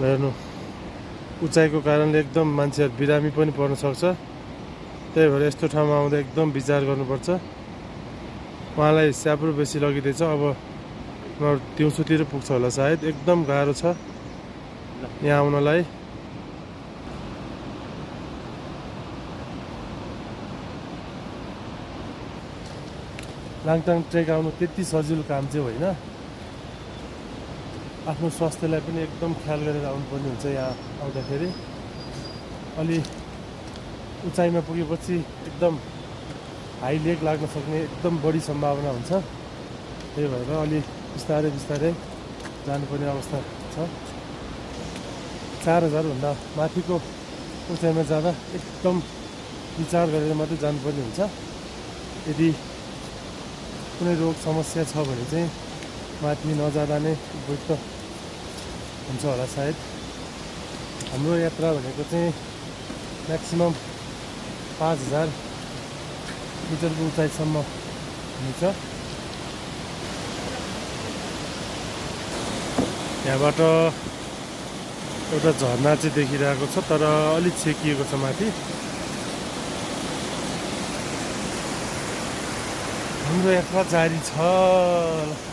हेर्नु उचाइको कारणले एकदम मान्छेहरू बिरामी पनि पर्न सक्छ। त्यही भएर यस्तो ठाउँमा आउँदा एकदम विचार गर्नुपर्छ। उहाँलाई स्याब्रो बेसी लगिदिएछ। अब दिउँसोतिर पुग्छ होला सायद। एकदम गाह्रो छ यहाँ आउनलाई। लाङटाङ ट्रेक आउनु त्यति सजिलो काम चाहिँ होइन। आफ्नो स्वास्थ्यलाई पनि एकदम ख्याल गरेर आउनुपर्ने हुन्छ यहाँ आउँदाखेरि। अलि उचाइमा पुगेपछि एकदम हाई लेग लाग्न सक्ने एकदम बढी सम्भावना हुन्छ। त्यही भएर अलि बिस्तारै बिस्तारै जानुपर्ने अवस्था छ। 4000 भन्दा माथिको उचाइमा जाँदा एकदम विचार गरेर मात्रै जानुपर्ने हुन्छ। यदि कुनै रोग समस्या छ भने चाहिँ माथि नजाँदा नै उपयुक्त हुन्छ होला सायद। हाम्रो यात्रा भनेको चाहिँ म्याक्सिमम 5000 मिटरको उचाइसम्म हुन्छ। यहाँबाट एउटा झरना चाहिँ देखिरहेको छ, तर अलिक छेकिएको छ माथि। हाम्रो यात्रा जारी छ।